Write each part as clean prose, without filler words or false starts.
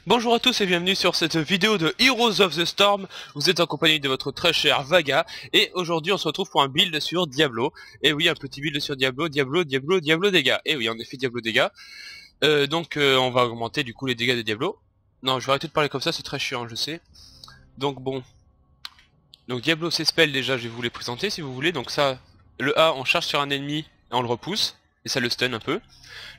Bonjour à tous et bienvenue sur cette vidéo de Heroes of the Storm. Vous êtes en compagnie de votre très cher Vaga. Et aujourd'hui on se retrouve pour un build sur Diablo. Et oui, un petit build sur Diablo dégâts. Et oui, en effet Diablo dégâts. On va augmenter du coup les dégâts de Diablo. Non, je vais arrêter de parler comme ça, c'est très chiant, je sais. Donc bon. Donc Diablo ses spells déjà, je vais vous les présenter si vous voulez. Donc ça, le A on charge sur un ennemi et on le repousse. Et ça le stun un peu.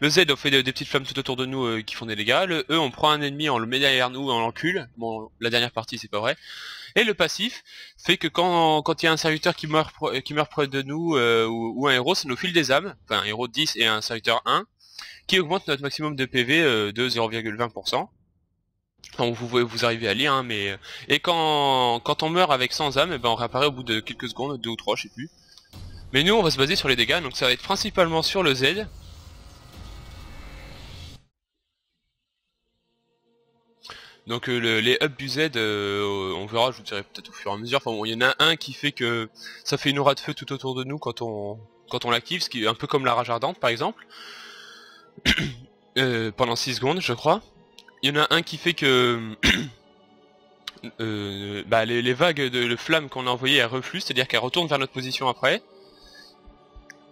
Le Z on fait des petites flammes tout autour de nous qui font des dégâts. Le E on prend un ennemi, on le met derrière nous et on l'encule. Bon, la dernière partie c'est pas vrai. Et le passif fait que quand il y a un serviteur qui meurt près de nous ou un héros, ça nous file des âmes. Enfin un héros de 10 et un serviteur 1 qui augmente notre maximum de PV de 0,20%. Enfin, vous arrivez à lire hein, mais et quand on meurt avec 100 âmes, on réapparaît au bout de quelques secondes, 2 ou 3 je sais plus. Mais nous on va se baser sur les dégâts, donc ça va être principalement sur le Z. Donc les ups du Z, on verra, je vous dirai peut-être au fur et à mesure. Enfin bon, il y en a un qui fait que ça fait une aura de feu tout autour de nous quand on l'active, ce qui est un peu comme la rage ardente par exemple. Pendant 6 secondes je crois. Il y en a un qui fait que les vagues de flammes qu'on a envoyées elles refluent, c'est-à-dire qu'elles retournent vers notre position après.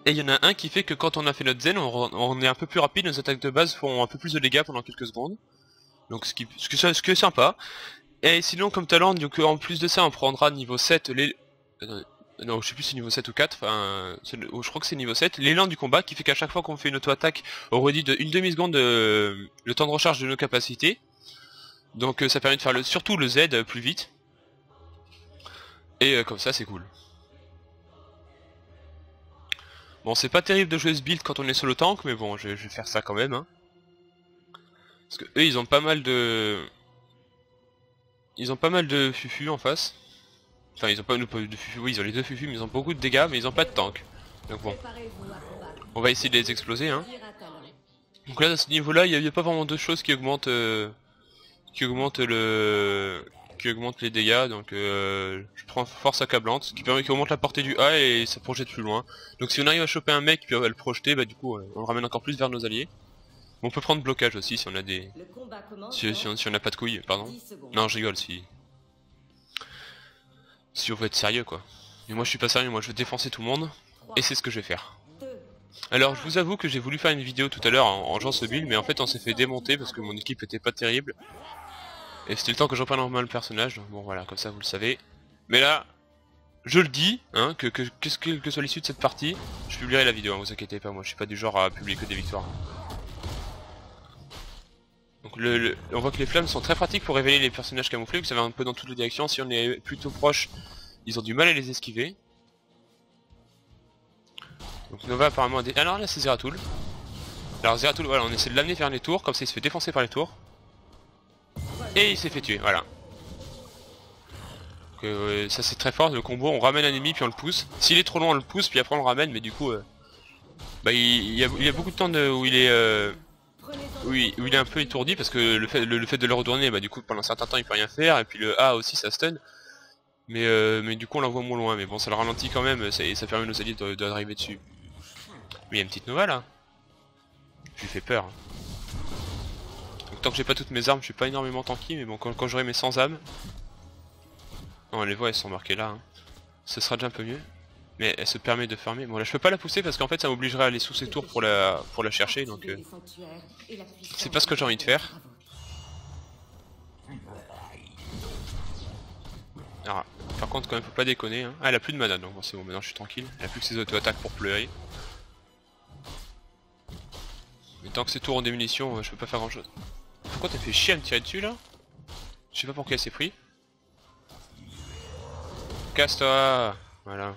Et il y en a un qui fait que quand on a fait notre zen, on est un peu plus rapide, nos attaques de base font un peu plus de dégâts pendant quelques secondes. Donc ce qui est sympa. Et sinon comme talent, donc en plus de ça on prendra niveau 7 les... non je sais plus si c'est niveau 7 ou 4, enfin je crois que c'est niveau 7, l'élan du combat qui fait qu'à chaque fois qu'on fait une auto-attaque, on réduit de une demi-seconde le temps de recharge de nos capacités. Donc ça permet de faire surtout le Z plus vite. Et comme ça c'est cool. Bon c'est pas terrible de jouer ce build quand on est solo tank, mais bon je vais faire ça quand même hein. Parce que eux ils ont pas mal de... Ils ont pas mal de fufu en face. Enfin ils ont pas de fufu, oui ils ont les deux fufu mais ils ont beaucoup de dégâts mais ils ont pas de tank. Donc bon. On va essayer de les exploser hein. Donc là à ce niveau là il n'y a pas vraiment deux choses qui augmentent les dégâts. Donc je prends force accablante, ce qui permet qu'il augmente la portée du A et ça projette plus loin. Donc si on arrive à choper un mec puis on va le projeter, bah du coup on le ramène encore plus vers nos alliés. On peut prendre blocage aussi si on a des... Si on a pas de couilles, pardon. Non je rigole si on veut être sérieux quoi. Mais moi je suis pas sérieux, moi je veux défoncer tout le monde. Et c'est ce que je vais faire. Alors je vous avoue que j'ai voulu faire une vidéo tout à l'heure en jouant ce build, mais en fait on s'est fait démonter parce que mon équipe était pas terrible. Et c'était le temps que je reprenne normal le personnage, bon voilà, comme ça vous le savez. Mais là, je le dis, hein, que soit l'issue de cette partie, je publierai la vidéo, hein, vous inquiétez pas, moi je suis pas du genre à publier que des victoires. Donc on voit que les flammes sont très pratiques pour révéler les personnages camouflés, vous savez un peu dans toutes les directions, si on est plutôt proche, ils ont du mal à les esquiver. Donc Nova apparemment a des... Alors là c'est Zeratul. Alors Zeratul, voilà, on essaie de l'amener vers les tours, comme ça il se fait défoncer par les tours. Et il s'est fait tuer, voilà. Donc ça c'est très fort, le combo, on ramène un ennemi puis on le pousse. S'il est trop loin on le pousse puis après on le ramène, mais du coup... il y a beaucoup de temps où il est... où il est un peu étourdi parce que le fait de le retourner, du coup pendant un certain temps il peut rien faire, et puis le A aussi ça stun. Mais du coup on l'envoie moins loin, mais bon ça le ralentit quand même, ça permet à nos alliés d'arriver dessus. Mais il y a une petite Nova là. Je lui fais peur. Donc tant que j'ai pas toutes mes armes, je suis pas énormément tanky, mais bon quand j'aurai mes 100 âmes... Non les voix elles sont marquées là, hein. Ce sera déjà un peu mieux. Mais elle se permet de farmer. Bon là je peux pas la pousser parce qu'en fait ça m'obligerait à aller sous ses tours pour la chercher, donc c'est pas ce que j'ai envie de faire. Alors, par contre quand même faut pas déconner hein. Ah elle a plus de mana donc bon, c'est bon, maintenant je suis tranquille. Elle a plus que ses auto-attaques pour pleurer. Mais tant que ses tours ont des munitions, je peux pas faire grand chose. Pourquoi t'as fait chier à me tirer dessus là? Je sais pas pourquoi elle s'est pris. Casse-toi. Voilà.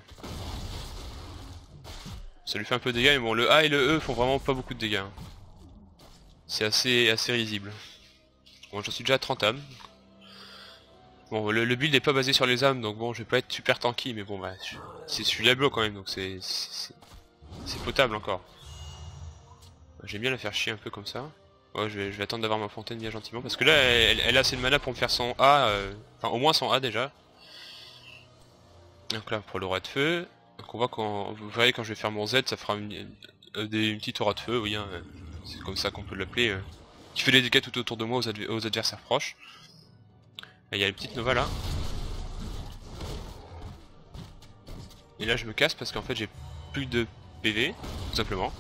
Ça lui fait un peu de dégâts, mais bon le A et le E font vraiment pas beaucoup de dégâts. C'est assez risible. Bon j'en suis déjà à 30 âmes. Bon le build n'est pas basé sur les âmes, donc bon je vais pas être super tanky, mais bon je suis Diablo quand même, donc c'est potable encore. J'aime bien la faire chier un peu comme ça. Ouais, je vais attendre d'avoir ma fontaine bien gentiment, parce que là elle a assez de mana pour me faire son A, enfin au moins son A déjà. Donc là pour l'aura de feu, donc on voit vous verrez quand je vais faire mon Z ça fera une petite aura de feu, oui hein. C'est comme ça qu'on peut l'appeler. qui fait des dégâts tout autour de moi aux adversaires proches. Il y a les petites Nova là. Et là je me casse parce qu'en fait j'ai plus de PV, tout simplement.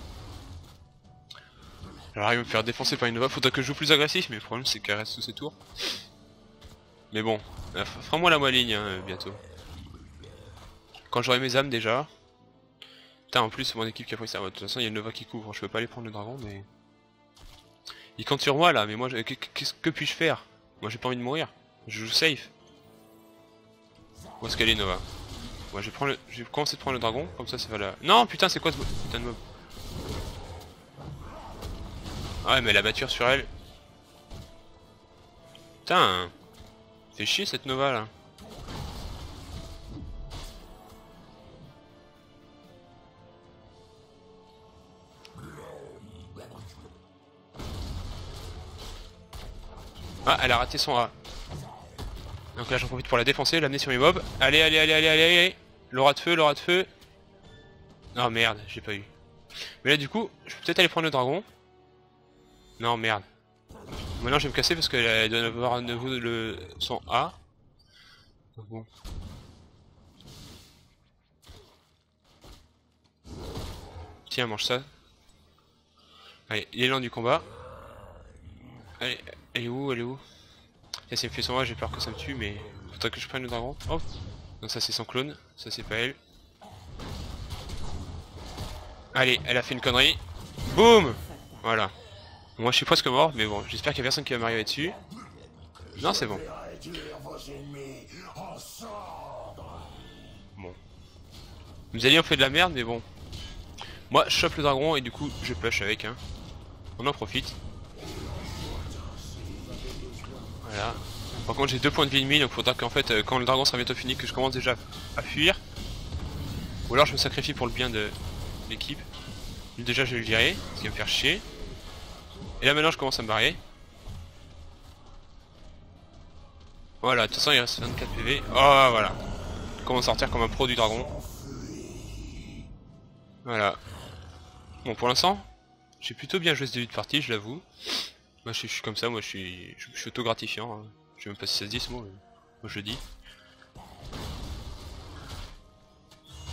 J'arrive à me faire défoncer par une Nova, faudrait que je joue plus agressif, mais le problème c'est qu'elle reste sous ses tours. Mais bon, ferai-moi la ligne hein, bientôt. Quand j'aurai mes âmes déjà. Putain, en plus c'est mon équipe qui a pris ça. De toute façon il y a une Nova qui couvre, je peux pas aller prendre le dragon mais... Il compte sur moi là, mais moi que puis-je faire? Moi j'ai pas envie de mourir, je joue safe. Où est-ce qu'elle est Nova? Moi je vais commencer de prendre le dragon, comme ça va la... Non putain c'est quoi ce putain de mob? Ah ouais mais la batture sur elle... Putain, fait chier cette Nova là. Ah elle a raté son A. Donc là j'en profite pour la défoncer, l'amener sur mes mobs. Allez allez allez allez allez allez. L'aura de feu, l'aura de feu. Oh merde, j'ai pas eu. Mais là du coup, je peux peut-être aller prendre le dragon. Non merde. Maintenant je vais me casser parce qu'elle doit avoir à nouveau son A. Donc bon. Tiens, mange ça. Allez, l'élan du combat. Allez, elle est où? Elle est où? Et si elle me fait son A, j'ai peur que ça me tue, mais faudrait que je prenne le dragon. Hop. Donc ça c'est son clone, ça c'est pas elle. Allez, elle a fait une connerie. Boum. Voilà. Moi je suis presque mort, mais bon, j'espère qu'il y a personne qui va m'arriver dessus. Non, c'est bon. Bon. Vous allez on fait de la merde, mais bon. Moi je chope le dragon et du coup je push avec. Hein. On en profite. Voilà. Par contre j'ai 2 points de vie ennemis, donc faudra qu'en fait quand le dragon sera bientôt fini que je commence déjà à fuir. Ou alors je me sacrifie pour le bien de l'équipe. Déjà je vais le virer, ce qui va me faire chier. Et là maintenant je commence à me barrer. Voilà, de toute façon il reste 24 PV. Oh voilà. Comment sortir comme un pro du dragon. Voilà. Bon pour l'instant, j'ai plutôt bien joué ce début de partie, je l'avoue. Moi je suis comme ça, moi je suis auto-gratifiant. Hein. Je sais même pas si ça se dit ce mot, mais moi je le dis.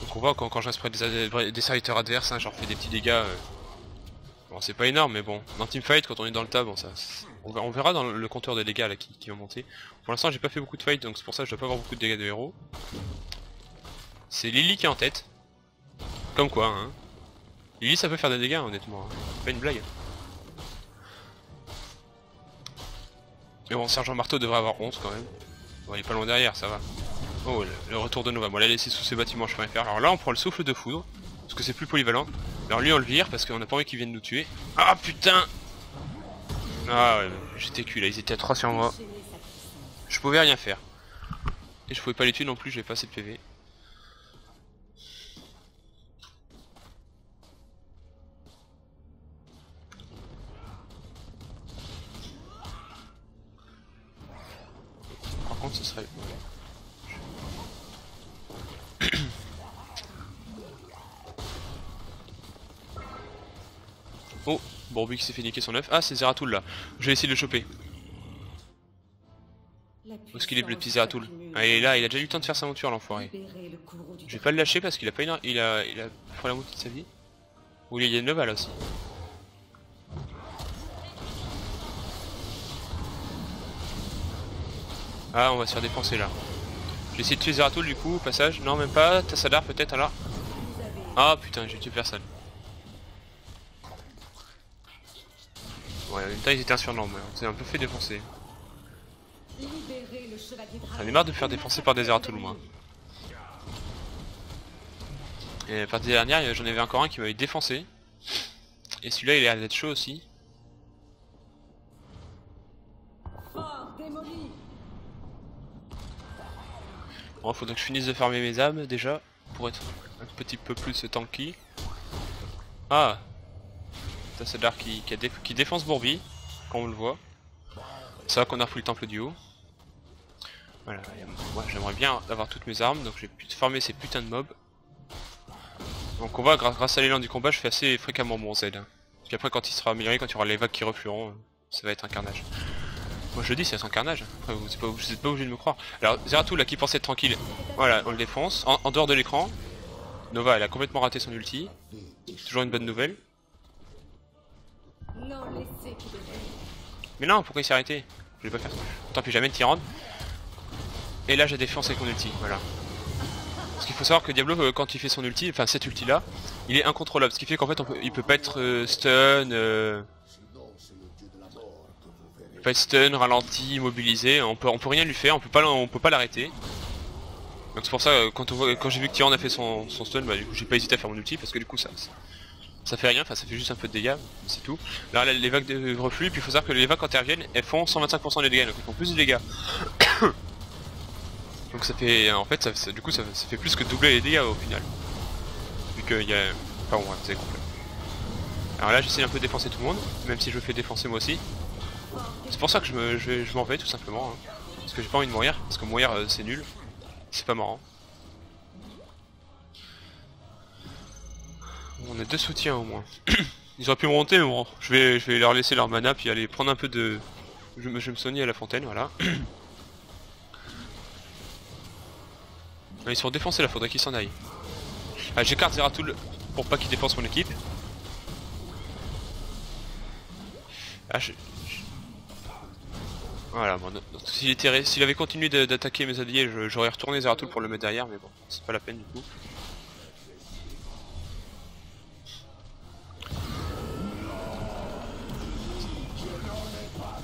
Donc on voit quand je reste près des serviteurs adverses, hein, je leur fais des petits dégâts. Bon c'est pas énorme mais bon, dans teamfight quand on est dans le tas, bon ça... On verra dans le compteur de dégâts là qui va monter. Pour l'instant j'ai pas fait beaucoup de fight donc c'est pour ça que je dois pas avoir beaucoup de dégâts de héros. C'est Lily qui est en tête. Comme quoi hein. Lily ça peut faire des dégâts honnêtement, hein. Pas une blague. Mais bon, Sergent Marteau devrait avoir 11 quand même. Bon, il est pas loin derrière, ça va. Oh, le retour de Nova. Bon, l'a laissé sous ses bâtiments, je peux rien faire. Alors là, on prend le souffle de foudre, parce que c'est plus polyvalent. Alors lui, on le vire, parce qu'on a pas envie qu'il vienne nous tuer. Ah putain! Ah ouais, j'étais cul là, ils étaient à 3 sur moi. Je pouvais rien faire. Et je pouvais pas les tuer non plus, j'avais pas assez de PV. Par contre, ce serait... Oh, Borbu qui s'est fait niquer son œuf. Ah, c'est Zeratul là. Je vais essayer de le choper. Où est-ce qu'il est le petit Zeratul? Ah, il est là, il a déjà eu le temps de faire sa monture l'enfoiré. Je vais pas le lâcher parce qu'il a pas une... il a pris la moitié de sa vie. Ou il y a une Nova là aussi. Ah, on va se faire défoncer là. Je vais essayer de tuer Zeratul du coup, au passage. Non, même pas. Tassadar peut-être alors. Ah putain, j'ai tué personne. Ouais, en même temps ils étaient un surnombre, mais on s'est un peu fait défoncer. J'en ai marre de me faire défoncer par des Zeratul moi. Et la partie dernière, j'en avais encore un qui m'avait défoncé. Et celui-là il a l'air d'être chaud aussi. Bon, faudrait que je finisse de farmer mes âmes déjà, pour être un petit peu plus tanky. Ah, c'est là qui défonce Bourbi, quand on le voit. C'est vrai qu'on a repris le temple du haut. Voilà, moi j'aimerais bien avoir toutes mes armes, donc j'ai pu farmer ces putains de mobs. Donc on voit, grâce à l'élan du combat, je fais assez fréquemment mon Z. Hein. Puis après quand il sera amélioré, quand il y aura les vagues qui reflueront, Ça va être un carnage. Moi je le dis, c'est un carnage. Après vous n'êtes pas obligé de me croire. Alors Zeratul là qui pensait être tranquille, voilà, on le défonce. En dehors de l'écran, Nova elle a complètement raté son ulti. Toujours une bonne nouvelle. Mais non, pourquoi il s'est arrêté? Je vais pas faire ça. Tant pis, jamais de Tyrande. Et là j'ai défoncé avec mon ulti, voilà. Parce qu'il faut savoir que Diablo quand il fait son ulti, enfin cet ulti là, il est incontrôlable. Ce qui fait qu'en fait il peut pas être stun, peut être stun, ralenti, immobilisé, on peut rien lui faire, on peut pas l'arrêter. Donc c'est pour ça quand j'ai vu que Tyrande a fait son stun, bah du coup j'ai pas hésité à faire mon ulti parce que du coup ça fait rien, enfin ça fait juste un peu de dégâts, c'est tout. Là les vagues de reflux, puis il faut savoir que les vagues quand elles reviennent, elles font 125% des dégâts, donc elles font plus de dégâts. Donc ça fait, en fait du coup ça fait plus que doubler les dégâts au final. Vu qu'il y a... Enfin bon, vous avez compris. Alors là j'essaie un peu de défoncer tout le monde, même si je me fais défoncer moi aussi. C'est pour ça que je m'en vais tout simplement, hein. Parce que j'ai pas envie de mourir, parce que mourir c'est nul. C'est pas marrant. On a 2 soutiens au moins. Ils auraient pu me monter mais bon, je vais leur laisser leur mana puis aller prendre un peu de... Je vais me soigner à la fontaine, voilà. Ils sont défoncés là, faudrait qu'ils s'en aillent. Ah, j'écarte Zeratul pour pas qu'il défonce mon équipe. Ah, voilà, bon, s'il avait continué d'attaquer mes alliés, j'aurais retourné Zeratul pour le mettre derrière, mais bon, c'est pas la peine du coup.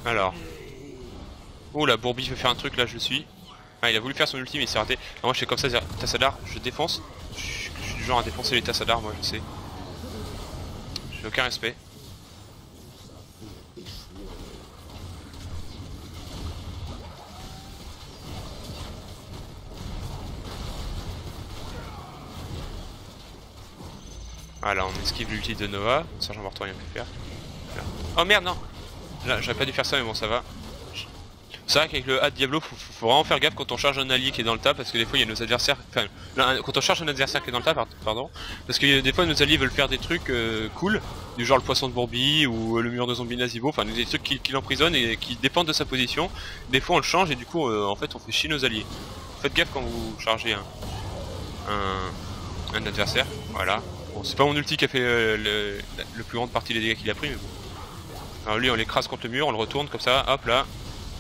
Alors. Oh la Bourbi veut faire un truc là, je le suis. Ah, il a voulu faire son ulti mais il s'est raté. Alors, moi je fais comme ça, Tassadar, je défonce. Je suis du genre à défoncer les Tassadar, moi je sais. J'ai aucun respect. Voilà, on esquive l'ulti de Nova. Sergent Marteau rien pu faire. Là. Oh merde, non! Là, j'aurais pas dû faire ça, mais bon, ça va. C'est vrai qu'avec le A de Diablo, faut vraiment faire gaffe quand on charge un allié qui est dans le tas, parce que des fois il y a nos adversaires. Enfin, quand on charge un adversaire qui est dans le tas, pardon. Parce que des fois nos alliés veulent faire des trucs cool, du genre le poisson de Bourbi ou le mur de zombie Nazibo, enfin des trucs qui l'emprisonnent et qui dépendent de sa position. Des fois on le change et du coup en fait on fait chier nos alliés. Faites gaffe quand vous chargez un adversaire, voilà. Bon, c'est pas mon ulti qui a fait le plus grande partie des dégâts qu'il a pris, mais bon. Alors lui on l'écrase contre le mur, on le retourne comme ça, hop là.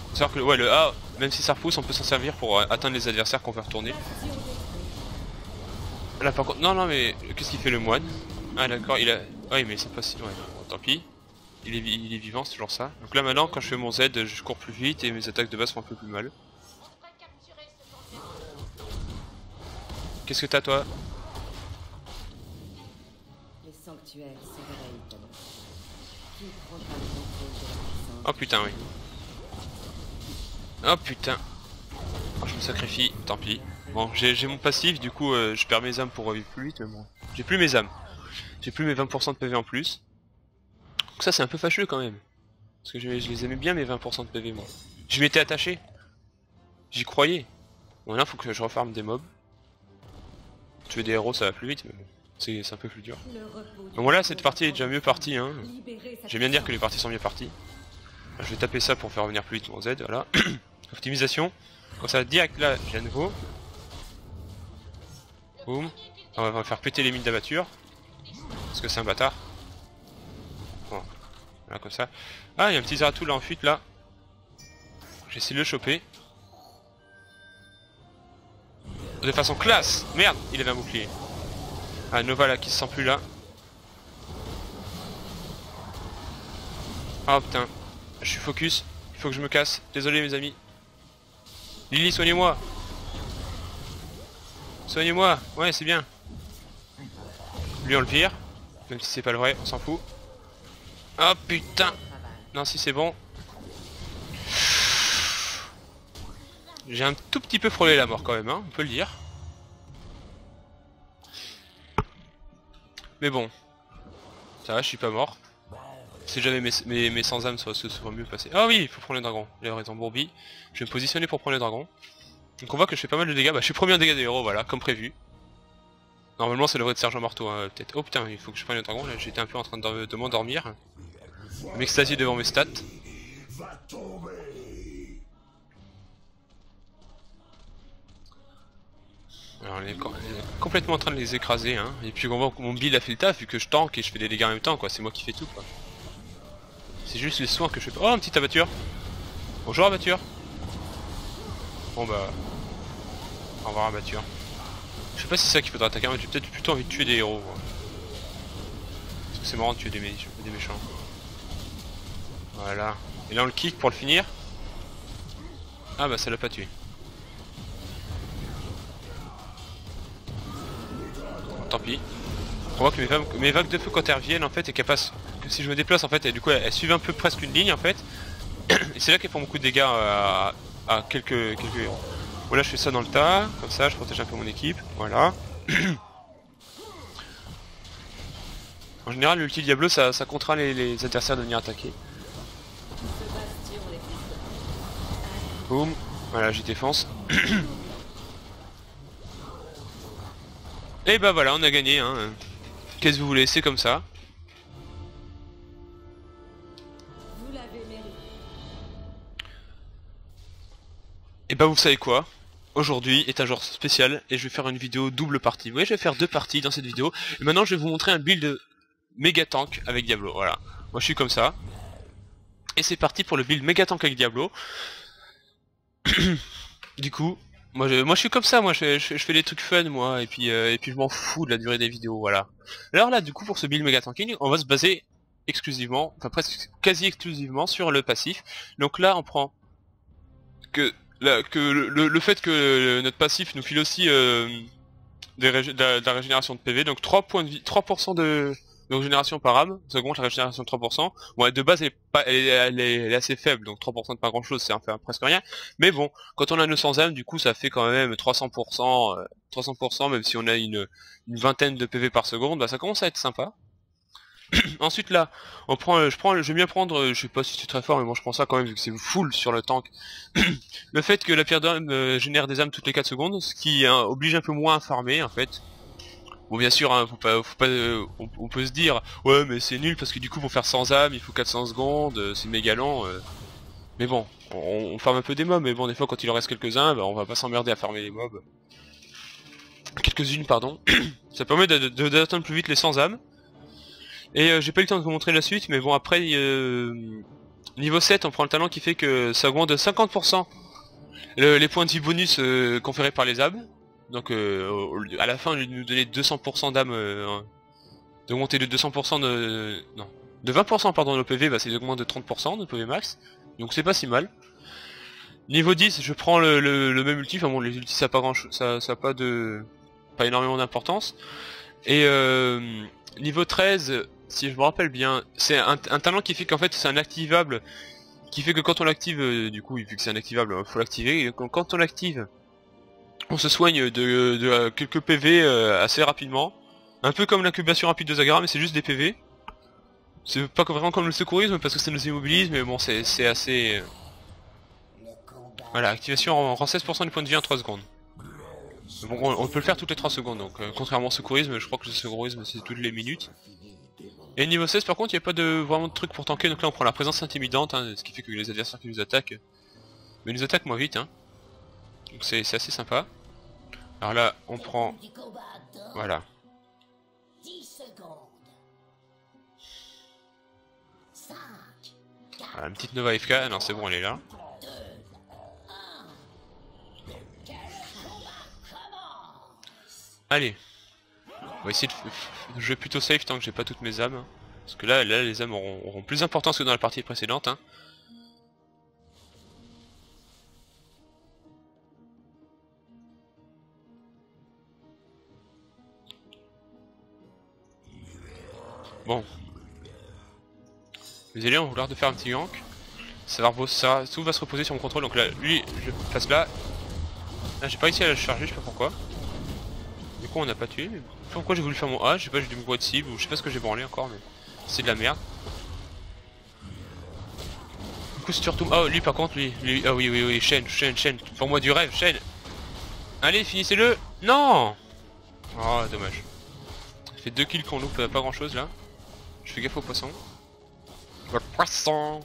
Faut savoir que ouais, le A, même si ça repousse, on peut s'en servir pour atteindre les adversaires qu'on veut retourner. Là par contre, non mais qu'est-ce qu'il fait le moine? Ah d'accord, il a... Ouais mais c'est pas si... Ouais, bon, tant pis. Il est vivant, c'est toujours ça. Donc là maintenant, quand je fais mon Z, je cours plus vite et mes attaques de base font un peu plus mal. Qu'est-ce que t'as toi? Oh putain oui. Oh putain. Oh, je me sacrifie, tant pis. Bon, j'ai mon passif, du coup je perds mes âmes pour revivre plus vite, mais bon. J'ai plus mes âmes. J'ai plus mes 20% de PV en plus. Donc ça c'est un peu fâcheux quand même. Parce que je les aimais bien mes 20% de PV moi. Je m'étais attaché. J'y croyais. Bon là faut que je refarme des mobs. Tuer des héros ça va plus vite, mais bon. C'est un peu plus dur. Donc voilà, cette partie est déjà mieux partie, hein. J'aime bien dire que les parties sont mieux parties. Je vais taper ça pour faire revenir plus vite mon Z, voilà. Optimisation. Comme ça, direct là, j'ai à nouveau. Boum. On va faire péter les mines d'abatture. Parce que c'est un bâtard. Bon. Voilà, comme ça. Ah, il y a un petit Zeratul là en fuite là. J'essaie de le choper. De façon classe. Merde, il avait un bouclier. Ah, Nova là qui se sent plus là. Oh putain. Je suis focus. Il faut que je me casse. Désolé mes amis. Lily, soignez-moi. Soignez-moi. Ouais, c'est bien. Lui on le vire. Même si c'est pas le vrai, on s'en fout. Oh putain. Non, si c'est bon. J'ai un tout petit peu frôlé la mort quand même, hein, on peut le dire. Mais bon. Ça va, je suis pas mort. Si jamais mes sans âmes se seraient mieux passés. Ah oui, il faut prendre le dragon. J'ai raison, Bourbi. Je vais me positionner pour prendre le dragon. Donc on voit que je fais pas mal de dégâts. Bah je suis premier en dégâts des héros, voilà, comme prévu. Normalement ça devrait être Sergent Marteau, hein, peut-être. Oh putain, il faut que je prenne le dragon, là j'étais un peu en train de m'endormir. M'extasier devant mes stats. va tomber. Alors, on est complètement en train de les écraser, hein. Et puis on voit que mon build a fait le taf vu que je tank et je fais des dégâts en même temps, quoi. C'est moi qui fais tout, quoi. C'est juste les soins que je fais. Oh, une petite abatture. Bonjour abatture. Bon bah, au revoir abatture. Je sais pas si c'est ça qu'il faudra attaquer, mais j'ai peut-être plutôt envie de tuer des héros. Ouais. Parce que c'est marrant de tuer des méchants. Voilà. Et là on le kick pour le finir. Ah bah ça l'a pas tué. Bon, tant pis. On voit que mes vagues de feu quand elles reviennent en fait et qu'elles passent. Que si je me déplace en fait, et du coup elles suivent un peu presque une ligne en fait. Et c'est là qu'elles font beaucoup de dégâts à quelques héros. Voilà, je fais ça dans le tas, comme ça je protège un peu mon équipe, voilà. En général l'ulti Diablo ça contraint les adversaires de venir attaquer. Boum, voilà j'y défense. Et bah voilà on a gagné hein. Qu'est-ce que vous voulez, c'est comme ça. Et bah vous savez quoi, aujourd'hui est un jour spécial et je vais faire une vidéo double partie. Oui, je vais faire deux parties dans cette vidéo. Et maintenant je vais vous montrer un build méga tank avec Diablo, voilà. Moi je suis comme ça. Et c'est parti pour le build méga tank avec Diablo. Du coup, moi je suis comme ça, moi je fais des trucs fun moi, et puis je m'en fous de la durée des vidéos, voilà. Alors là du coup pour ce build méga tanking, on va se baser exclusivement, enfin presque quasi exclusivement sur le passif. Donc là on prend que le fait que notre passif nous file aussi de la régénération de PV, donc 3 points de vie, 3% de régénération par âme, ça augmente la régénération de 3%. Bon, de base elle est assez faible, donc 3% de pas grand chose, c'est presque rien. Mais bon, quand on a 900 âmes, du coup ça fait quand même 300%, 300%, même si on a une vingtaine de PV par seconde, bah ça commence à être sympa. Ensuite là, je vais bien prendre, je sais pas si c'est très fort mais bon je prends ça quand même vu que c'est full sur le tank. Le fait que la pierre d'âme génère des âmes toutes les 4 secondes, ce qui oblige un peu moins à farmer en fait. Bon bien sûr, hein, faut pas, on peut se dire ouais mais c'est nul parce que du coup pour faire 100 âmes il faut 400 secondes, c'est méga lent. Mais bon, on farme un peu des mobs, mais bon des fois quand il en reste quelques-uns, bah, on va pas s'emmerder à farmer les mobs. Quelques-unes pardon. Ça permet d'atteindre plus vite les 100 âmes. Et j'ai pas eu le temps de vous montrer la suite, mais bon après niveau 7 on prend le talent qui fait que ça augmente de 50% les points de vie bonus conférés par les âmes. Donc à la fin au lieu de nous donner 200% d'âme, d'augmenter de 200% de... non, de 20% pardon nos PV, bah c'est d'augmenter de 30% de PV max. Donc c'est pas si mal. Niveau 10 je prends le même ulti, enfin bon les ultis ça a pas grand chose, ça a pas énormément d'importance. Et niveau 13, si je me rappelle bien, c'est un talent qui fait qu'en fait c'est un activable, qui fait que quand on l'active, du coup vu que c'est un activable, faut l'activer, et quand on l'active, on se soigne de quelques PV assez rapidement, un peu comme l'incubation rapide de Zagara, mais c'est juste des PV. C'est pas vraiment comme le secourisme parce que ça nous immobilise, mais bon c'est assez... Voilà, activation rend 16% du point de vie en 3 secondes. Bon, on peut le faire toutes les 3 secondes, donc contrairement au secourisme, je crois que le secourisme c'est toutes les minutes. Et niveau 16 par contre il n'y a pas vraiment de truc pour tanker, donc là on prend la présence intimidante, hein, ce qui fait que les adversaires qui nous attaquent, mais nous attaquent moins vite, hein. Donc c'est assez sympa. Alors là on prend... Voilà. Voilà, une petite Nova FK, non c'est bon elle est là. Allez. On va essayer de jouer plutôt safe tant que j'ai pas toutes mes âmes. Parce que là les âmes auront plus d'importance que dans la partie précédente. Hein. Bon. Les alliés vont vouloir de faire un petit gank. Tout va se reposer sur mon contrôle. Donc là, lui, je passe là. Là, j'ai pas réussi à le charger, je sais pas pourquoi. Du coup, on n'a pas tué. Mais pourquoi j'ai voulu faire mon A, je sais pas, j'ai dû me boire de cible ou je sais pas ce que j'ai branlé encore, mais c'est de la merde. Du coup, si tu retombes. Ah, lui par contre, lui. Ah oui, chaîne. Pour moi du rêve, chaîne. Allez, finissez-le. Non. Oh, dommage. Ça fait 2 kills qu'on loupe, pas grand chose là. Je fais gaffe au poisson. Le poisson.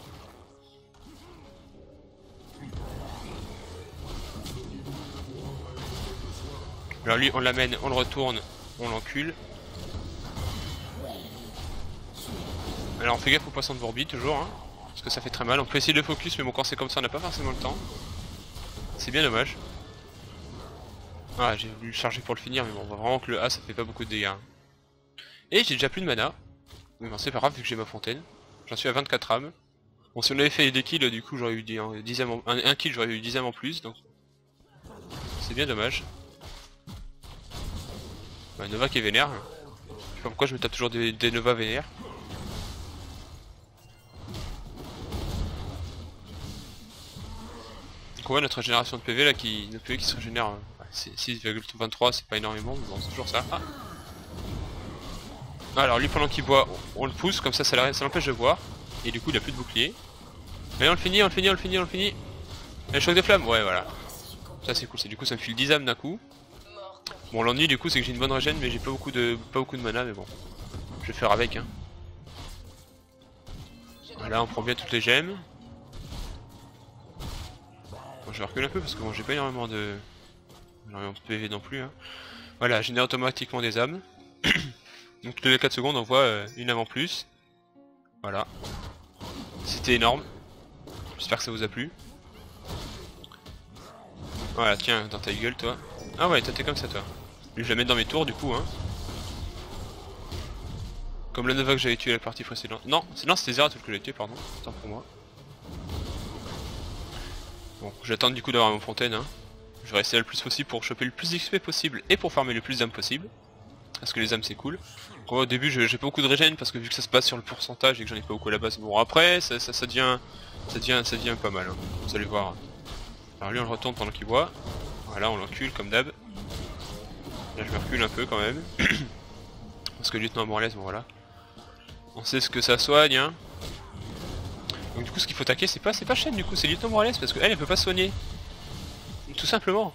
Alors lui on l'amène, on le retourne, on l'encule. Alors on fait gaffe au poisson de Vorbi toujours hein, parce que ça fait très mal. On peut essayer de le focus mais bon quand c'est comme ça on n'a pas forcément le temps. C'est bien dommage. Ah j'ai voulu le charger pour le finir mais bon on voit vraiment que le A ça fait pas beaucoup de dégâts. Et j'ai déjà plus de mana. Mais bon c'est pas grave vu que j'ai ma fontaine. J'en suis à 24 âmes. Bon si on avait fait des kills du coup j'aurais eu un kill, j'aurais eu 10 âmes en plus donc c'est bien dommage. Ouais, Nova qui est vénère. Je sais pas pourquoi je me tape toujours des Nova vénères. Donc on voit notre génération de PV là notre PV qui se régénère. C'est 6,23, c'est pas énormément mais bon c'est toujours ça. Ah. Alors lui pendant qu'il boit on le pousse comme ça l'empêche de boire. Et du coup il a plus de bouclier. Mais on le finit. Et le choc de flamme, ouais voilà. Ça c'est cool, du coup ça me file 10 âmes d'un coup. Bon l'ennui du coup c'est que j'ai une bonne régène mais j'ai pas beaucoup de mana mais bon. Je vais faire avec hein. Voilà on prend bien toutes les gemmes. Bon je vais reculer un peu parce que bon j'ai pas énormément de PV non plus hein. Voilà, génère automatiquement des âmes. Donc toutes les 4 secondes on voit une âme en plus. Voilà. C'était énorme. J'espère que ça vous a plu. Voilà, tiens, dans ta gueule toi. Ah ouais, toi t'es comme ça toi. Lui je la mets dans mes tours du coup hein. Comme la Nova que j'avais tué la partie précédente. Non, c'était Zeratul que j'ai tué, pardon. Attends pour moi. Bon, j'attends du coup d'avoir mon fontaine hein. Je vais rester là le plus possible pour choper le plus d'XP possible et pour farmer le plus d'âmes possible. Parce que les âmes c'est cool. Donc, au début j'ai pas beaucoup de régène parce que vu que ça se passe sur le pourcentage et que j'en ai pas beaucoup à la base. Bon après ça devient pas mal hein. Vous allez voir. Alors lui on le retourne pendant qu'il boit. Voilà on l'encule comme d'hab. Là je me recule un peu quand même. Parce que lieutenant Morales bon voilà. On sait ce que ça soigne hein. Donc du coup ce qu'il faut attaquer c'est pas Shen du coup c'est lieutenant Morales parce qu'elle elle peut pas soigner. Tout simplement.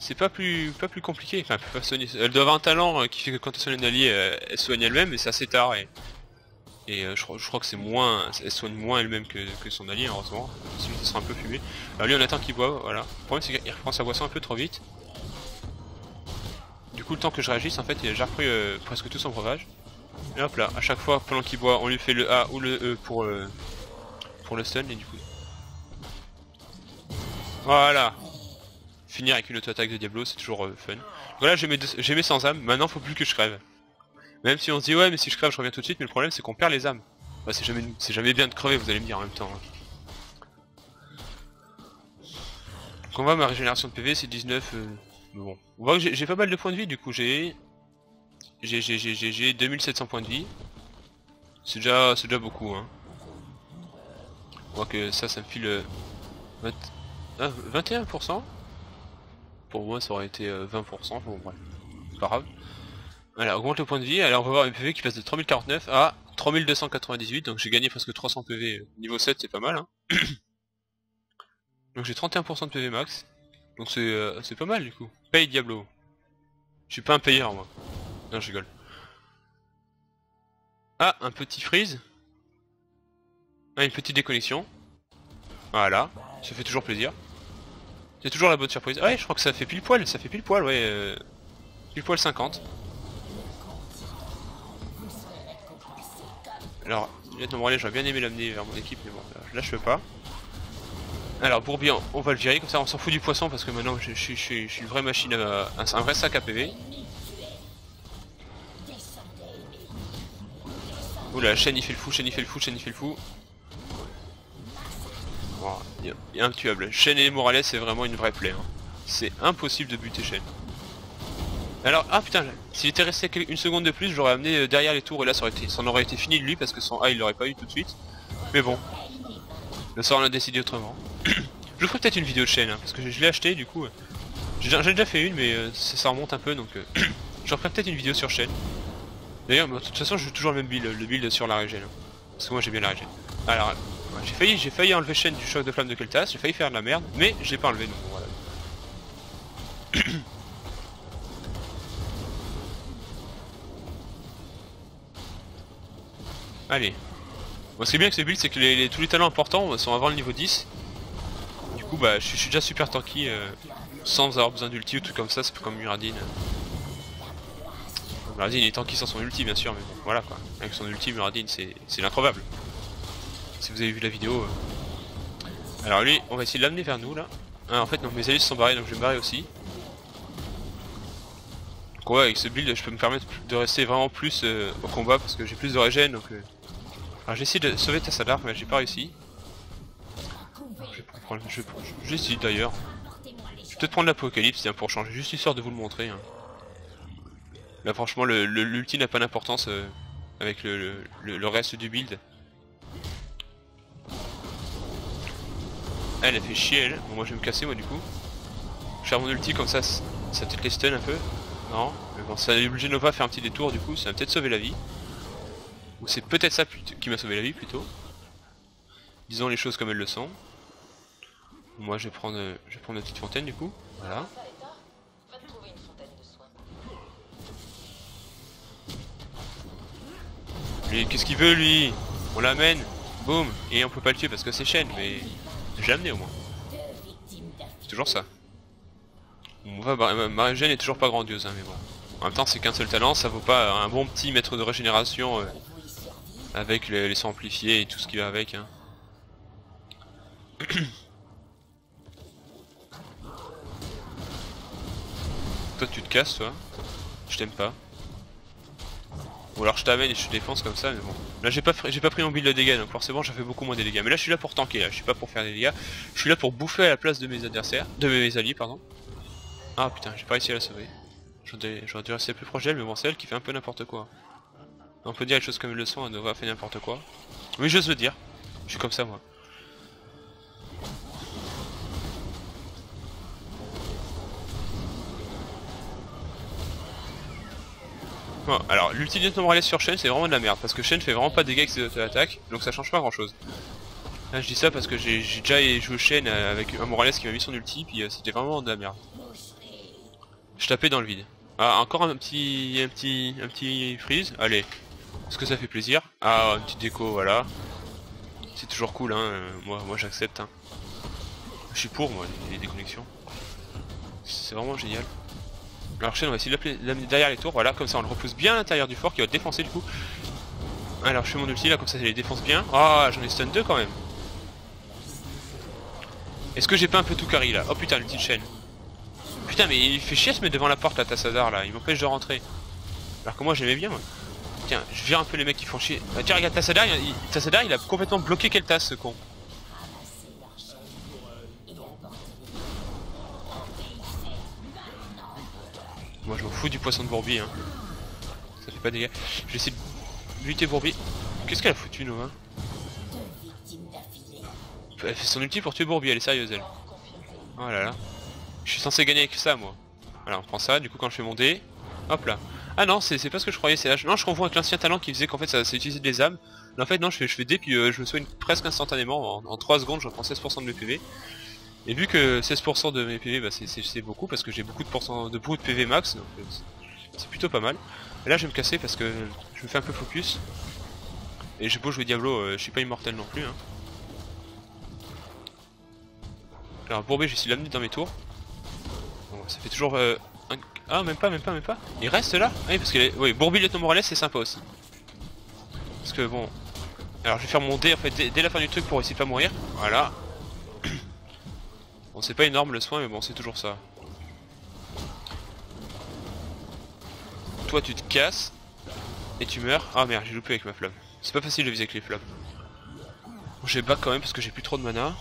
C'est pas plus compliqué, enfin elle peut pas soigner. Elle doit avoir un talent qui fait que quand elle soigne un allié elle soigne elle-même mais c'est assez tard et je crois que c'est moins. Elle soigne moins elle-même que son allié heureusement. Sinon ça sera un peu fumé. Alors lui on attend qu'il boive, voilà. Le problème c'est qu'il reprend sa boisson un peu trop vite. Du coup le temps que je réagisse en fait il a déjà repris presque tout son breuvage. Et hop là, à chaque fois pendant qu'il boit on lui fait le A ou le E pour le stun et du coup. Voilà. Finir avec une auto-attaque de Diablo c'est toujours fun. Voilà j'ai mes 100 âmes, maintenant faut plus que je crève. Même si on se dit ouais mais si je crève je reviens tout de suite mais le problème c'est qu'on perd les âmes. Bah, c'est jamais bien de crever vous allez me dire en même temps. Donc on voit ma régénération de PV c'est 19 bon. On voit que j'ai pas mal de points de vie du coup j'ai 2700 points de vie. C'est déjà beaucoup hein. On voit que ça me file 21%. Pour moi ça aurait été 20%, bon bref, c'est pas grave. Voilà, augmente le point de vie, alors on va voir mes PV qui passe de 3049 à 3298, donc j'ai gagné presque 300 PV, niveau 7 c'est pas mal hein. Donc j'ai 31% de PV max, donc c'est pas mal du coup. Paye Diablo. Je suis pas un payeur moi. Non je rigole. Ah, un petit freeze. Ah, une petite déconnexion. Voilà, ça fait toujours plaisir. C'est toujours la bonne surprise. Ah ouais, je crois que ça fait pile poil, ouais. Pile poil 50. Alors, lieutenant Morales, j'aurais bien aimé l'amener vers mon équipe, mais bon, là je peux pas. Alors, Bourbian, on va le virer, comme ça on s'en fout du poisson parce que maintenant je suis une vraie machine, un vrai sac à PV. Oula, Shen il fait le fou. Wow, il est intuable. Shen et Morales c'est vraiment une vraie plaie. Hein. C'est impossible de buter Shen. Alors, ah putain, s'il était resté une seconde de plus, j'aurais amené derrière les tours et là ça en aurait été fini de lui parce que son A il l'aurait pas eu tout de suite. Mais bon, le sort en a décidé autrement. Je ferai peut-être une vidéo de Shen hein, parce que je l'ai acheté du coup. J'ai déjà fait une mais ça remonte un peu donc je ferai peut-être une vidéo sur Shen. D'ailleurs, de toute façon je joue toujours le même build, le build sur la régène. Hein, parce que moi j'ai bien la régène. Alors, j'ai failli enlever Shen du choc de flamme de Kel'Thas, j'ai failli faire de la merde, mais j'ai pas enlevé donc voilà. Allez. Bon, ce qui est bien avec ce build c'est que tous les talents importants sont avant le niveau 10. Du coup bah je suis déjà super tanky. sans avoir besoin d'ulti ou tout comme ça, c'est comme Muradin. Muradin il est tanky sans son ulti bien sûr, mais bon voilà quoi. Avec son ulti Muradin c'est l'incroyable. Si vous avez vu la vidéo. Alors lui on va essayer de l'amener vers nous là. Ah, en fait non, mes alliés se sont barrés donc je vais me barrer aussi. Donc ouais, avec ce build je peux me permettre de rester vraiment plus au combat parce que j'ai plus de régène donc alors j'ai essayé de sauver Tassadar mais j'ai pas réussi. J'hésite d'ailleurs. Je vais peut-être prendre l'Apocalypse pour changer, juste histoire de vous le montrer. Hein. Là franchement l'ulti n'a pas d'importance avec le reste du build. Elle fait chier elle. Bon, moi je vais me casser moi du coup. Je vais faire mon ulti comme ça peut-être les stun un peu. Non, mais bon ça a obligé Nova à faire un petit détour du coup, ça va peut-être sauver la vie. Ou c'est peut-être ça qui m'a sauvé la vie plutôt. Disons les choses comme elles le sont. Moi je vais prendre la petite fontaine du coup, voilà. Lui, qu'est-ce qu'il veut lui? On l'amène, boum, et on peut pas le tuer parce que c'est chaîne, mais j'ai amené au moins. C'est toujours ça. Ma régène est toujours pas grandiose, hein, mais bon. En même temps c'est qu'un seul talent, ça vaut pas un bon petit mètre de régénération avec les sons amplifiés et tout ce qui va avec. Hein. Toi tu te casses toi, je t'aime pas. Ou alors je t'amène et je te défonce comme ça mais bon. Là j'ai pas pris mon build de dégâts donc forcément j'en fais beaucoup moins des dégâts. Mais là je suis là pour tanker, là je suis pas pour faire des dégâts. Je suis là pour bouffer à la place de mes adversaires, de mes alliés pardon. Ah putain j'ai pas réussi à la sauver. J'aurais dû rester plus proche d'elle mais bon c'est elle qui fait un peu n'importe quoi. On peut dire les choses comme elles le sont, elle Nova fait n'importe quoi. Oui j'ose le dire, je suis comme ça moi. Bon, alors l'utilité de Morales sur Shen c'est vraiment de la merde parce que Shen fait vraiment pas de dégâts avec ses auto-attaques donc ça change pas grand chose. Là je dis ça parce que j'ai déjà joué Shen avec un Morales qui m'a mis son ulti puis c'était vraiment de la merde. Je tapais dans le vide. Ah encore un petit freeze, allez. Parce que ça fait plaisir. Ah une petite déco voilà. C'est toujours cool hein, moi j'accepte hein. Je suis pour moi les déconnexions. C'est vraiment génial. Alors Shen on va essayer de l'amener derrière les tours, voilà, comme ça on le repousse bien à l'intérieur du fort qui va défoncer du coup. Alors je fais mon ulti là, comme ça les défonce bien. Ah j'en ai stun 2 quand même. Est-ce que j'ai pas un peu tout carry là? Oh putain l'ulti de Shen. Putain mais il fait chier à se mettre devant la porte là Tassadar là, il m'empêche de rentrer. Alors que moi j'aimais bien moi. Tiens, je vire un peu les mecs qui font chier. Ah, tiens regarde Tassadar, il a complètement bloqué Kel'Thas ce con. Moi je m'en fous du poisson de Bourbi hein. Ça fait pas de dégâts. Je vais essayer de lutter Bourbi. Qu'est-ce qu'elle a foutu Nova? Elle fait son ulti pour tuer Bourbi, elle est sérieuse elle. Oh là là. Je suis censé gagner avec ça moi. Voilà on prend ça, du coup quand je fais mon dé. Hop là. Ah non c'est pas ce que je croyais, c'est là. Non je confonds avec l'ancien talent qui faisait qu'en fait ça utilisait des âmes. Mais en fait non je fais dé puis je me soigne presque instantanément. En 3 secondes je reprends 16% de mes PV. Et vu que 16% de mes PV bah, c'est beaucoup parce que j'ai beaucoup de PV max donc c'est plutôt pas mal. Et là je vais me casser parce que je me fais un peu focus. Et j'ai beau jouer Diablo, je suis pas immortel non plus hein. Alors Bourbi j'essaie de l'amener dans mes tours. Bon, ça fait toujours ah même pas. Il reste là? Oui parce que oui, Bourbi Lieutenant Morales c'est sympa aussi. Parce que bon. Alors je vais faire mon dé en fait dès la fin du truc pour essayer de pas mourir. Voilà. Bon c'est pas énorme le soin mais bon c'est toujours ça. Toi tu te casses et tu meurs. Ah merde j'ai loupé avec ma flamme. C'est pas facile de viser avec les flammes. Bon, j'ai back quand même parce que j'ai plus trop de mana.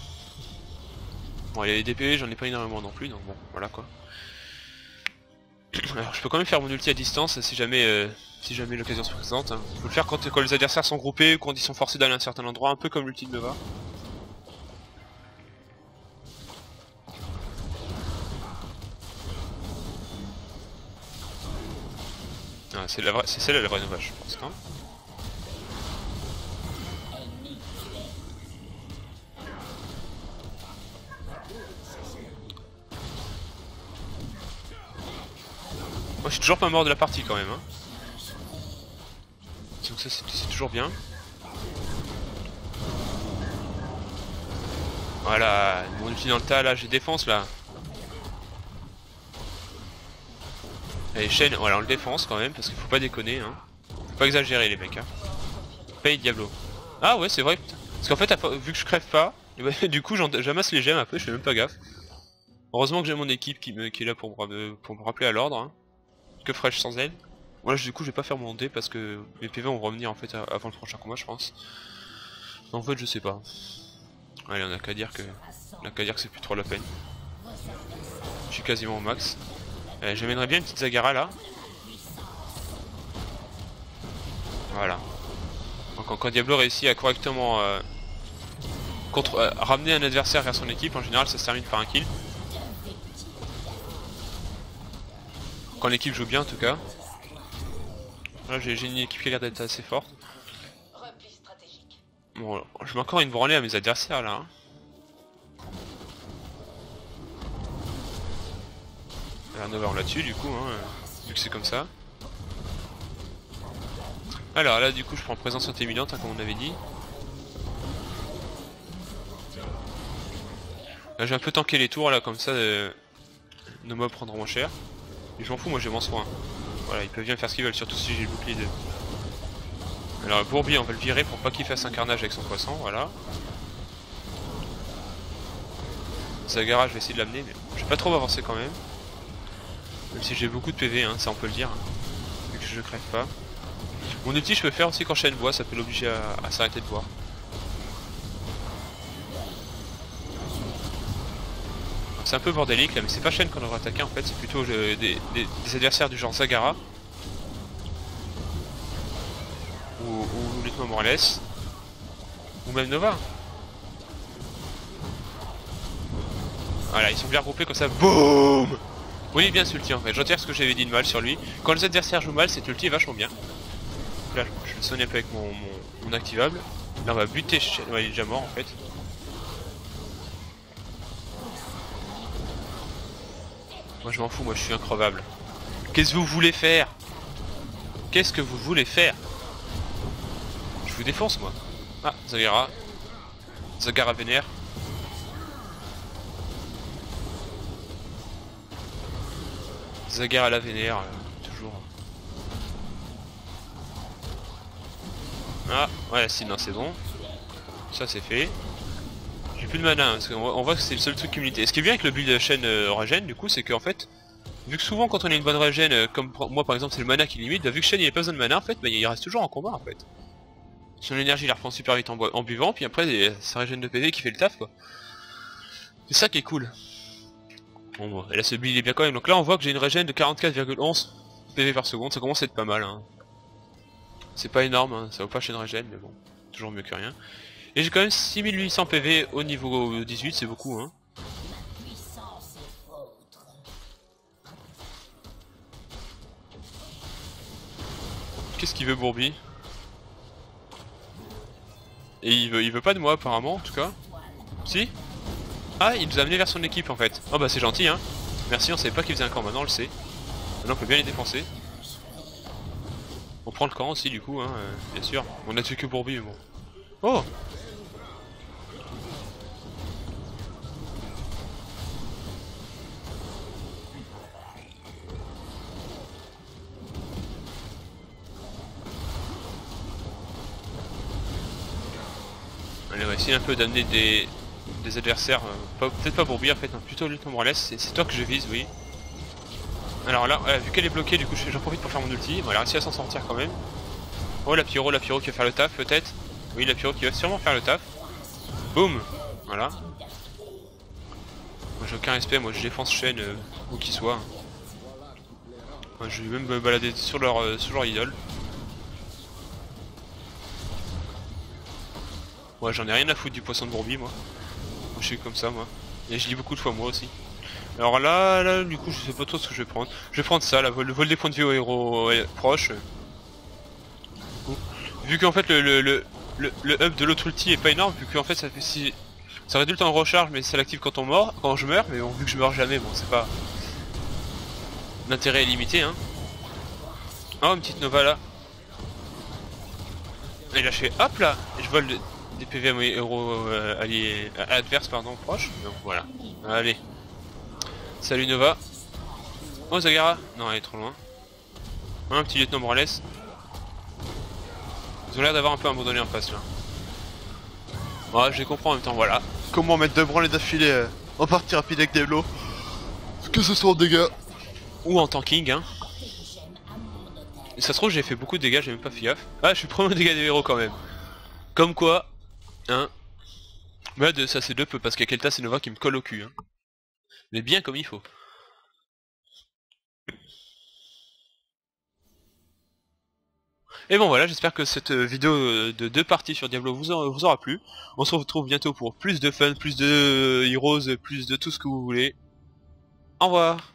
Bon il y a les DPV j'en ai pas énormément non plus donc bon voilà quoi. Alors je peux quand même faire mon ulti à distance si jamais l'occasion se présente. Hein. Faut le faire quand les adversaires sont groupés ou quand ils sont forcés d'aller à un certain endroit, un peu comme l'ulti de Nova. Ah, c'est celle-là la vraie Nova je pense. Hein. Moi je suis toujours pas mort de la partie quand même hein. Donc ça c'est toujours bien. Voilà, mon ulti dans le tas là, j'ai défense là. Allez, Shen, voilà, on le défonce quand même, parce qu'il faut pas déconner, hein. Faut pas exagérer les mecs, hein. Paye Diablo. Ah ouais, c'est vrai, putain. Parce qu'en fait, vu que je crève pas, du coup j'amasse les gemmes après, je fais même pas gaffe. Heureusement que j'ai mon équipe qui est là pour me rappeler à l'ordre, hein. Que ferais-je sans elle? Voilà, du coup je vais pas faire mon dé parce que mes PV vont revenir en fait avant le prochain combat, je pense. En fait, je sais pas. Allez, on a qu'à dire que c'est plus trop la peine. Je suis quasiment au max. J'amènerais bien une petite Zagara là. Voilà. Donc quand Diablo réussit à correctement ramener un adversaire vers son équipe, en général ça se termine par un kill. Quand l'équipe joue bien en tout cas. Là j'ai une équipe qui a l'air d'être assez forte. Bon, je mets encore une branlée à mes adversaires là. Hein. Un over là-dessus du coup, hein, vu que c'est comme ça. Alors là du coup je prends présence intimidante, hein, comme on avait dit. Là j'ai un peu tanké les tours là, comme ça nos mobs prendront moins cher. Mais je m'en fous, moi j'ai mon soin. Voilà, ils peuvent bien faire ce qu'ils veulent, surtout si j'ai le bouclier 2. Alors Bourbi on va le virer pour pas qu'il fasse un carnage avec son poisson, voilà. Zagara je vais essayer de l'amener, mais je vais pas trop avancer quand même. Même si j'ai beaucoup de PV, hein, ça on peut le dire, hein, vu que je crève pas. Mon ulti je peux faire aussi quand Shen boit, ça peut l'obliger à s'arrêter de boire. C'est un peu bordélique là, mais c'est pas Shen qu'on devrait attaquer en fait, c'est plutôt des adversaires du genre Zagara. Ou Lieutenant Morales. Ou même Nova. Voilà, ils sont bien regroupés comme ça, BOOM. Oui, bien ce ulti en fait, je retire ce que j'avais dit de mal sur lui. Quand les adversaires jouent mal, cet ulti est vachement bien. Là, je le sonne un peu avec mon activable. Là, on va buter Shen, ouais, il est déjà mort en fait. Moi je m'en fous, moi je suis increvable. Qu'est-ce que vous voulez faire? Qu'est-ce que vous voulez faire? Je vous défonce moi. Ah, Zagara. Zagara vénère. Zagara la vénère, toujours. Ah, ouais, si, non, c'est bon. Ça c'est fait. J'ai plus de mana, hein, parce qu'on voit que c'est le seul truc qui me limite. Et ce qui est bien avec le build de Shen régène, du coup, c'est qu'en fait, vu que souvent quand on a une bonne régène, comme moi par exemple c'est le mana qui limite, bah, vu que Shen il a pas besoin de mana en fait, bah, il reste toujours en combat en fait. Son énergie il la reprend super vite en buvant, puis après sa régène de PV qui fait le taf quoi. C'est ça qui est cool. Bon, et là ce build il est bien quand même, donc là on voit que j'ai une régène de 44,11 PV par seconde, ça commence à être pas mal. Hein. C'est pas énorme, hein, ça vaut pas Shen régène, mais bon, toujours mieux que rien. Et j'ai quand même 6800 PV au niveau 18, c'est beaucoup hein. Qu'est-ce qu'il veut Bourbi? Et il veut pas de moi apparemment en tout cas. Si? Ah, il nous a amené vers son équipe en fait. Oh bah c'est gentil hein. Merci, on savait pas qu'il faisait un camp, maintenant on le sait. Maintenant on peut bien les défoncer. On prend le camp aussi du coup hein, bien sûr. On a tué que Bourbi mais bon. Oh! Allez, on va essayer un peu d'amener des adversaires, peut-être pas Bourbi en fait, non, plutôt Lieutenant Morales, c'est toi que je vise, oui. Alors là, vu qu'elle est bloquée, du coup j'en profite pour faire mon ulti, bon, elle a réussi à s'en sortir quand même. Oh la Pyro qui va faire le taf peut-être. Oui la Pyro qui va sûrement faire le taf. Boum. Voilà. Moi j'ai aucun respect, moi je défense Shen où qu'il soit. Moi, je vais même me balader sur leur idole. Moi j'en ai rien à foutre du poisson de Bourbi moi. Moi je suis comme ça moi. Et je lis beaucoup de fois moi aussi. Alors là du coup je sais pas trop ce que je vais prendre. Je vais prendre ça, le vol des points de vie aux héros proches. Vu qu'en fait le up de l'autre ulti est pas énorme, vu qu'en fait ça fait si. Ça réduit le temps de recharge mais ça l'active quand je meurs, mais bon vu que je meurs jamais, bon c'est pas. L'intérêt est limité hein. Oh une petite Nova là. Et là je fais hop là et je vole des PV à mes héros alliés adverses pardon proches. Donc voilà. Allez. Salut Nova. Oh Zagara. Non elle est trop loin. Hein, un petit lieutenant Morales. Ils ont l'air d'avoir un peu abandonné en face là. Ouais, je les comprends en même temps, voilà. Comment mettre 2 branlées d'affilée en partie rapide avec Diablo? Que ce soit en dégâts. Ou en tanking, hein. Et ça se trouve, j'ai fait beaucoup de dégâts, j'ai même pas fait gaffe. Ah, je suis premier au dégâts des héros quand même. Comme quoi, hein. Mais ça c'est de peu, parce qu'il y a Keltas et Nova qui me collent au cul, hein. Mais bien comme il faut. Et bon voilà, j'espère que cette vidéo de 2 parties sur Diablo vous aura plu. On se retrouve bientôt pour plus de fun, plus de heroes, plus de tout ce que vous voulez. Au revoir.